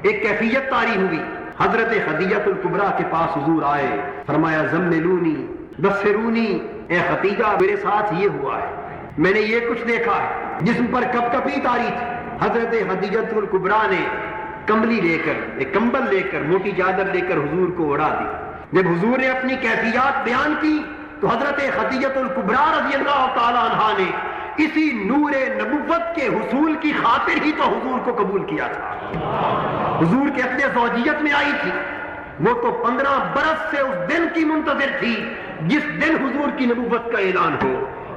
ایک کیفیت طاری ہوئی. حضرت خدیجہ الکبریٰ کے پاس حضور آئے, فرمایا زملونی بصرونی, اے خدیجہ میرے ساتھ یہ ہوا ہے, میں نے یہ کچھ دیکھا ہے. جسم پر کپ کپی طاری تھی. حضرت خدیجہ الکبریٰ نے کمبلی لے کر, ایک کمبل لے کر, موٹی چادر لے کر حضور کو اڑا دی. جب حضور نے اپنی کیفیات بیان کی تو حضرت خدیجہ الکبریٰ رضی اللہ تعالی عنہا نے اسی نور نبوت کے حصول کی خاطر ہی تو حضور کو قبول کیا تھا. حضور کے اپنے زوجیت میں آئی تھی, وہ تو 15 برس سے اس دن کی منتظر تھی جس دن حضور کی نبوت کا اعلان ہو.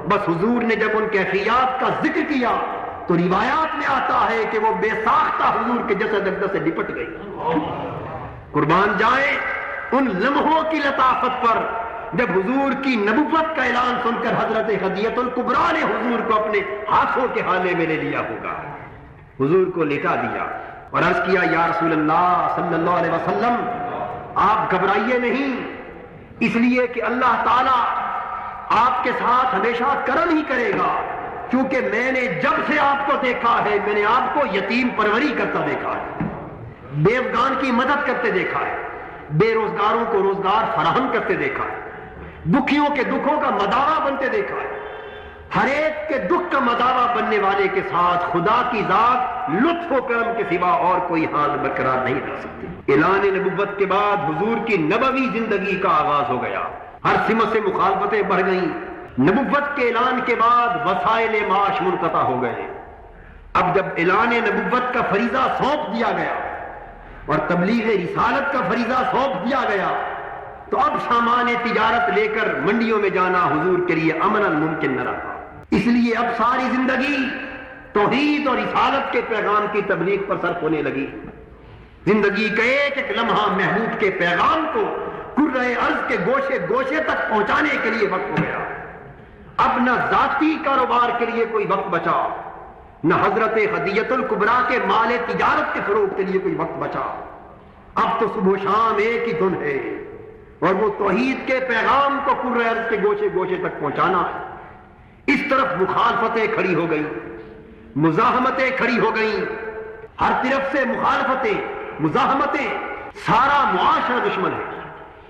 بس حضور نے جب ان کیفیات کا ذکر کیا تو روایات میں آتا ہے کہ وہ بے ساختہ حضور کے جسد اقدس سے لپٹ گئی. قربان جائیں ان لمحوں کی لطافت پر جب حضور کی نبوت کا اعلان سن کر حضرت خدیجہ الکبریٰ نے حضور کو اپنے ہاتھوں کے حالے میں لے لیا ہوگا. حضور کو لٹا دیا اور عرض کیا یا رسول اللہ صلی اللہ علیہ وسلم, آپ گھبرائیے نہیں, اس لیے کہ اللہ تعالیٰ آپ کے ساتھ ہمیشہ کرم ہی کرے گا, کیونکہ میں نے جب سے آپ کو دیکھا ہے میں نے آپ کو یتیم پروری کرتا دیکھا ہے, بیوگان کی مدد کرتے دیکھا ہے, بے روزگاروں کو روزگار فراہم کرتے دیکھا ہے, دکھیوں کے دکھوں کا مداوا بنتے دیکھا ہے. ہر ایک کے دکھ کا مداوا بننے والے کے ساتھ خدا کی ذات لطف و کرم کے سوا اور کوئی حال برقرار نہیں رہ سکتی. اعلان نبوت کے بعد حضور کی نبوی زندگی کا آغاز ہو گیا. ہر سمت سے مخالفتیں بڑھ گئیں. نبوت کے اعلان کے بعد وسائل معاش منقطع ہو گئے. اب جب اعلان نبوت کا فریضہ سونپ دیا گیا اور تبلیغ رسالت کا فریضہ سونپ دیا گیا تو اب سامان تجارت لے کر منڈیوں میں جانا حضور کے لیے امن ممکن نہ رہا. اس لیے اب ساری زندگی توحید اور رسالت کے پیغام کی تبلیغ پر صرف ہونے لگی. زندگی کا ایک ایک لمحہ محبوب کے پیغام کو کرۂ ارض کے گوشے گوشے تک پہنچانے کے لیے وقت ہو گیا. اب نہ ذاتی کاروبار کے لیے کوئی وقت بچا, نہ حضرت خدیجہ الکبریٰ کے مال تجارت کے فروغ کے لیے کوئی وقت بچا. اب تو صبح و شام ایک ہی دن ہے اور وہ توحید کے پیغام کو کرۂ ارض کے گوشے گوشے تک پہنچانا ہے. اس طرف مخالفتیں کھڑی ہو گئیں, مزاحمتیں کھڑی ہو گئیں, ہر طرف سے مخالفتیں, مزاحمتیں. سارا معاشرہ دشمن ہے,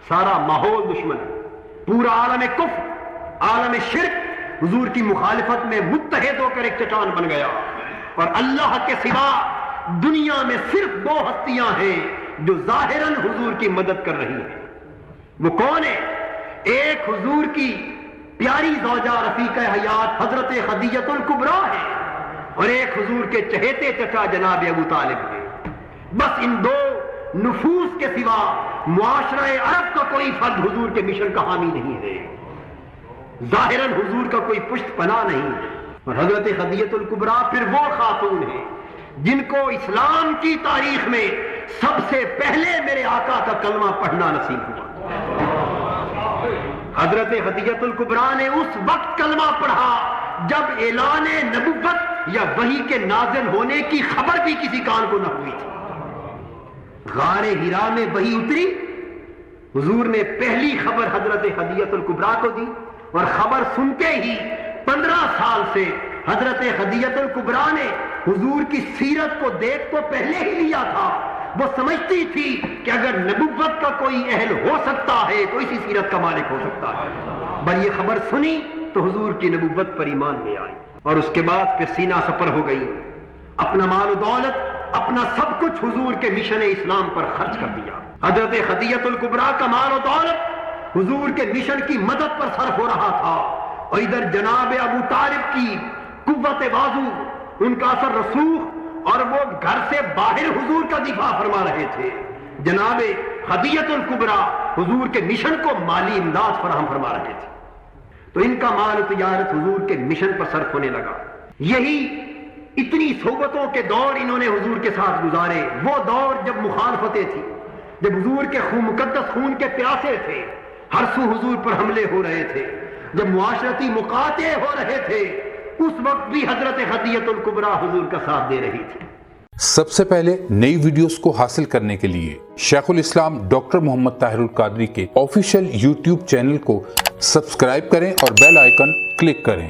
سارا ماحول دشمن ہے. پورا عالم کفر, عالم شرک حضور کی مخالفت میں متحد ہو کر ایک چٹان بن گیا. اور اللہ کے سوا دنیا میں صرف 2 ہستیاں ہیں جو ظاہراً حضور کی مدد کر رہی ہیں. وہ کون ہے؟ ایک حضور کی پیاری زوجہ رفیقہ حیات حضرت خدیجہ الکبریٰ ہے اور ایک حضور کے چہیتے چچا جناب ابو طالب ہے. بس ان 2 نفوس کے سوا معاشرہ عرب کا کوئی فرد حضور کے مشن کا حامی نہیں ہے. ظاہراً حضور کا کوئی پشت پناہ نہیں ہے. اور حضرت خدیجہ الکبریٰ پھر وہ خاتون ہیں جن کو اسلام کی تاریخ میں سب سے پہلے میرے آقا کا کلمہ پڑھنا نصیب ہوا. حضرت خدیجہ الکبریٰ نے اس وقت کلمہ پڑھا جب اعلان نبوت یا وحی کے نازل ہونے کی خبر بھی کسی کان کو نہ ہوئی تھی. غار حرا میں وحی اتری, حضور نے پہلی خبر حضرت خدیجہ الکبریٰ کو دی اور خبر سنتے ہی 15 سال سے حضرت خدیجہ الکبریٰ نے حضور کی سیرت کو دیکھ تو پہلے ہی لیا تھا. وہ سمجھتی تھی کہ اگر نبوت کا کوئی اہل ہو سکتا ہے تو اسی سیرت کا مالک ہو سکتا ہے. بل یہ خبر سنی تو حضور کی نبوت پر ایمان لے آئی اور اس کے بعد پھر سینہ سپر ہو گئی. اپنا مال و دولت, اپنا سب کچھ حضور کے مشن اسلام پر خرچ کر دیا. حضرت خدیجہ الکبریٰ کا مال و دولت حضور کے مشن کی مدد پر صرف ہو رہا تھا اور ادھر جناب ابو طالب کی قوت بازو, ان کا اثر رسوخ اور وہ گھر سے باہر حضور کا دفاع فرما رہے تھے. جناب خدیجہ الکبریٰ حضور کے مشن کو مالی امداد فراہم فرما رہے تھے. تو ان کا مال و تجارت حضور کے مشن پر صرف ہونے لگا. یہی اتنی صحبتوں کے دور انہوں نے حضور کے ساتھ گزارے. وہ دور جب مخالفتیں تھیں, جب حضور کے مقدس خون کے پیاسے تھے, ہر سو حضور پر حملے ہو رہے تھے, جب معاشرتی مقاطعے ہو رہے تھے, اس وقت بھی حضرت خدیجہ الکبریٰ حضور کا ساتھ دے رہی تھی. سب سے پہلے نئی ویڈیوز کو حاصل کرنے کے لیے شیخ الاسلام ڈاکٹر محمد طاہر القادری کے آفیشیل یوٹیوب چینل کو سبسکرائب کریں اور بیل آئیکن کلک کریں.